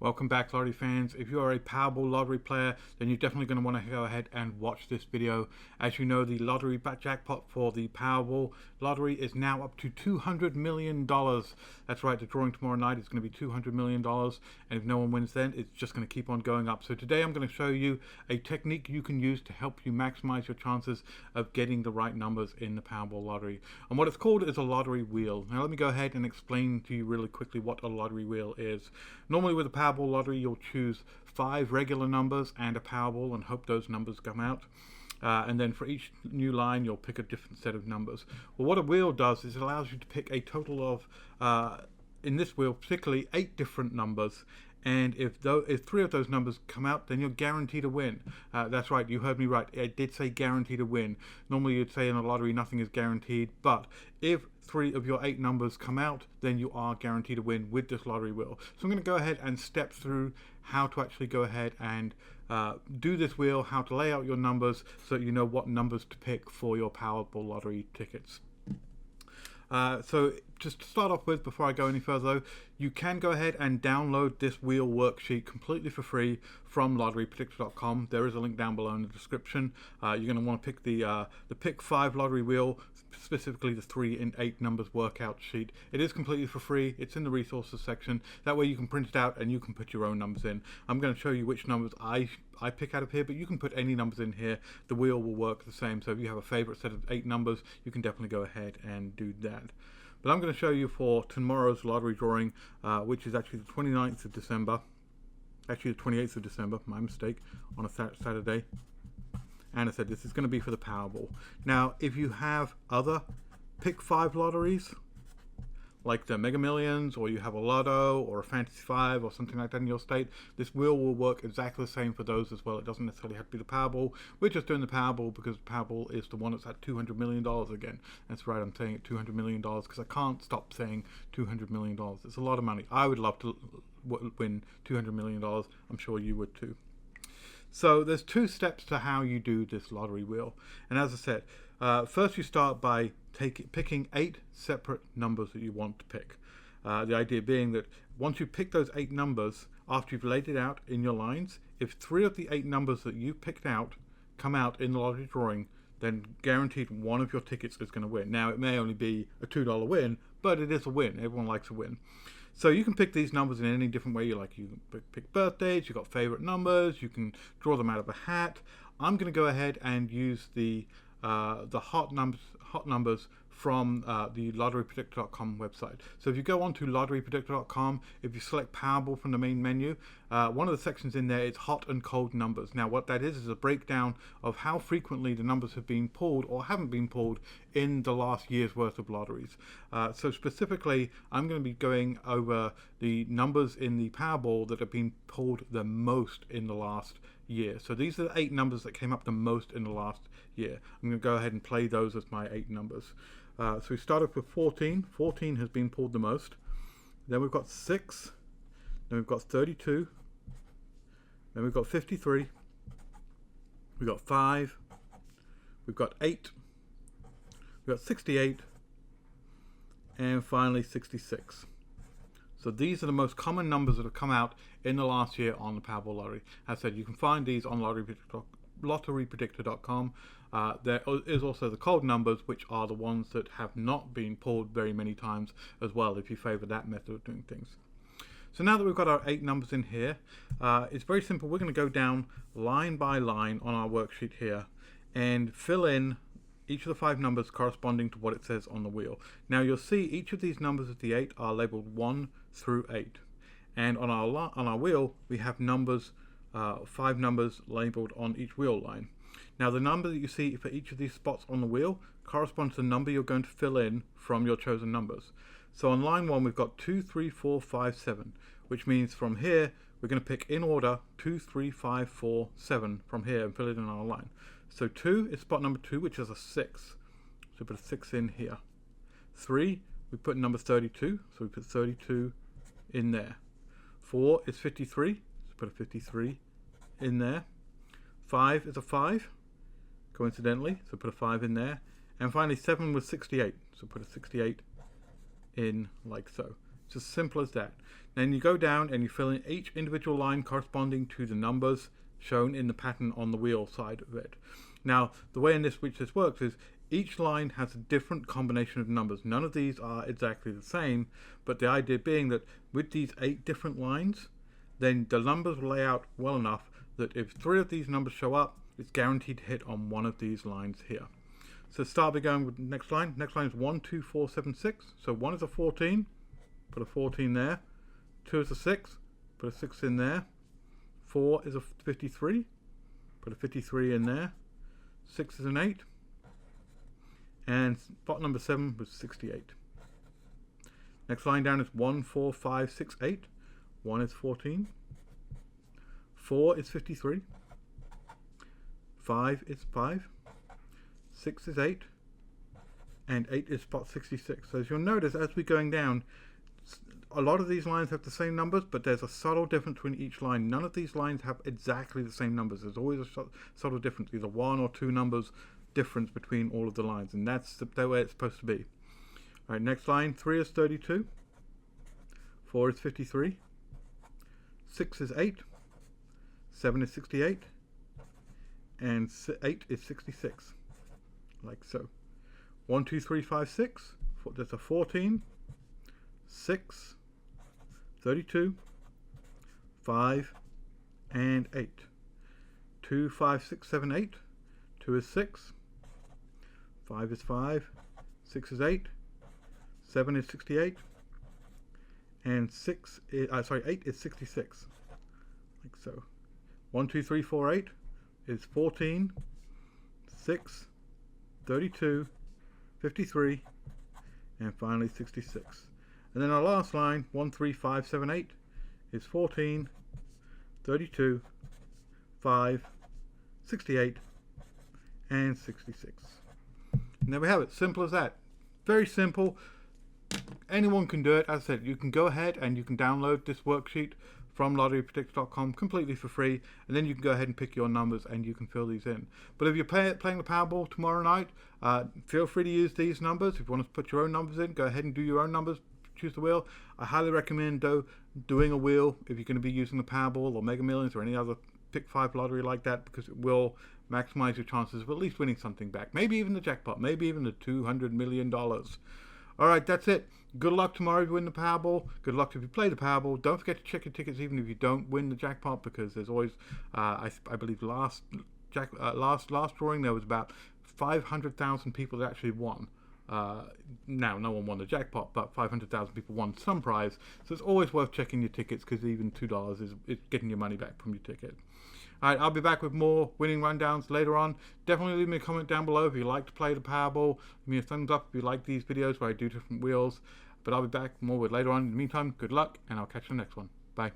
Welcome back, lottery fans. If you are a Powerball lottery player, then you're definitely going to want to go ahead and watch this video. As you know, the lottery jackpot for the Powerball lottery is now up to $200 million. That's right, the drawing tomorrow night is going to be $200 million, and if no one wins then, it's just going to keep on going up. So today I'm going to show you a technique you can use to help you maximize your chances of getting the right numbers in the Powerball lottery. And what it's called is a lottery wheel. Now let me go ahead and explain to you really quickly what a lottery wheel is. Normally with a Powerball lottery, you'll choose 5 regular numbers and a Powerball and hope those numbers come out. And then for each new line, you'll pick a different set of numbers. Well, what a wheel does is it allows you to pick a total of, in this wheel, particularly 8 different numbers. And if 3 of those numbers come out, then you're guaranteed a win. That's right, you heard me right. I did say guaranteed a win. Normally you'd say in a lottery nothing is guaranteed, but if 3 of your 8 numbers come out, then you are guaranteed a win with this lottery wheel. So I'm going to go ahead and step through how to actually go ahead and do this wheel, how to lay out your numbers so that you know what numbers to pick for your Powerball lottery tickets. So just to start off with, before I go any further though, you can go ahead and download this wheel worksheet completely for free from lotterypredictor.com. There is a link down below in the description. You're going to want to pick the pick 5 lottery wheel, specifically the 3 and 8 numbers workout sheet. It is completely for free. It's in the resources section. That way you can print it out and you can put your own numbers in. I'm going to show you which numbers I pick out of here, but you can put any numbers in here. The wheel will work the same. So if you have a favorite set of 8 numbers, you can definitely go ahead and do that. But I'm going to show you for tomorrow's lottery drawing, which is actually the 29th of December. Actually the 28th of December, my mistake, on a Saturday. And I said this is going to be for the Powerball. Now, if you have other pick 5 lotteries, like the Mega Millions, or you have a Lotto, or a Fantasy 5, or something like that in your state, this wheel will work exactly the same for those as well. It doesn't necessarily have to be the Powerball. We're just doing the Powerball because the Powerball is the one that's at $200 million again. That's right, I'm saying it $200 million because I can't stop saying $200 million. It's a lot of money. I would love to win $200 million. I'm sure you would too. So there's 2 steps to how you do this lottery wheel. And as I said, first you start by picking 8 separate numbers that you want to pick. The idea being that once you pick those 8 numbers, after you've laid it out in your lines, if 3 of the 8 numbers that you picked out come out in the lottery drawing, then guaranteed one of your tickets is going to win. Now it may only be a $2 win, but it is a win. Everyone likes a win. So you can pick these numbers in any different way you like. You can pick birthdays, you've got favorite numbers, you can draw them out of a hat. I'm going to go ahead and use the hot numbers from the lotterypredictor.com website. So if you go on to lotterypredictor.com, if you select Powerball from the main menu, one of the sections in there is hot and cold numbers. Now what that is a breakdown of how frequently the numbers have been pulled or haven't been pulled in the last year's worth of lotteries. So specifically, I'm going to be going over the numbers in the Powerball that have been pulled the most in the last year. So these are the 8 numbers that came up the most in the last year. I'm going to go ahead and play those as my 8 numbers. So we start off with 14. 14 has been pulled the most. Then we've got 6. Then we've got 32. Then we've got 53. We've got 5. We've got 8. We've got 68. And finally 66. So these are the most common numbers that have come out in the last year on the Powerball lottery. As I said, you can find these on lotterypredictor.com. There is also the cold numbers, which are the ones that have not been pulled very many times as well, if you favor that method of doing things. So now that we've got our 8 numbers in here, it's very simple. We're going to go down line by line on our worksheet here and fill in each of the 5 numbers corresponding to what it says on the wheel. Now you'll see each of these numbers of the 8 are labeled 1 through 8. And on our wheel, we have numbers, 5 numbers labeled on each wheel line. Now the number that you see for each of these spots on the wheel corresponds to the number you're going to fill in from your chosen numbers. So on line 1 we've got 2, 3, 4, 5, 7, which means from here we're going to pick in order 2, 3, 5, 4, 7 from here and fill it in our line. So 2 is spot number 2, which is a 6. So put a 6 in here. 3, we put number 32, so we put 32 in there. 4 is 53, so put a 53 in there. 5 is a 5, coincidentally, so put a 5 in there. And finally 7 was 68, so put a 68 in like so. It's as simple as that. Then you go down and you fill in each individual line corresponding to the numbers shown in the pattern on the wheel side of it. Now, the way in which this works is each line has a different combination of numbers. None of these are exactly the same, but the idea being that with these 8 different lines, then the numbers will lay out well enough that if 3 of these numbers show up, it's guaranteed to hit on one of these lines here. So start by going with the next line. Next line is 1, 2, 4, 7, 6. So 1 is a 14, put a 14 there. 2 is a 6, put a 6 in there. 4 is a 53, put a 53 in there. 6 is an 8. And spot number 7 was 68. Next line down is 1, 4, 5, 6, 8. 1 is 14. 4 is 53. 5 is 5. 6 is 8. And 8 is spot 66. So as you'll notice, as we're going down, a lot of these lines have the same numbers, but there's a subtle difference between each line. None of these lines have exactly the same numbers. There's always a subtle difference, either 1 or 2 numbers difference between all of the lines, and that's the way it's supposed to be. All right, next line, 3 is 32, 4 is 53, 6 is 8, 7 is 68, and 8 is 66, like so. 1, 2, 3, 5, 6, there's a 14, 6, 32, 5, and 8. 2, 5, 6, 7, 8. 2 is 6. 5 is 5. 6 is 8. 7 is 68. And 8 is 66. Like so. 1, 2, 3, 4, 8 is 14, 6, 32, 53, and finally 66. And then our last line, 1, 3, 5, 7, 8, is 14, 32, 5, 68, and 66. And there we have it. Simple as that. Very simple. Anyone can do it. As I said, you can go ahead and you can download this worksheet from lotterypredictor.com completely for free, and then you can go ahead and pick your numbers and you can fill these in. But if you're playing the Powerball tomorrow night, feel free to use these numbers. If you want to put your own numbers in, go ahead and do your own numbers. Choose the wheel. I highly recommend though doing a wheel if you're going to be using the Powerball or Mega Millions or any other Pick 5 lottery like that, because it will maximize your chances of at least winning something back. Maybe even the jackpot. Maybe even the $200 million. Alright, that's it. Good luck tomorrow if you win the Powerball. Good luck if you play the Powerball. Don't forget to check your tickets even if you don't win the jackpot, because there's always, I believe last drawing there was about 500,000 people that actually won. Now, no one won the jackpot, but 500,000 people won some prize. So it's always worth checking your tickets, because even $2 is getting your money back from your ticket. Alright, I'll be back with more winning rundowns later on. Definitely leave me a comment down below if you like to play the Powerball. Give me a thumbs up if you like these videos where I do different wheels. But I'll be back more with later on. In the meantime, good luck, and I'll catch you in the next one. Bye.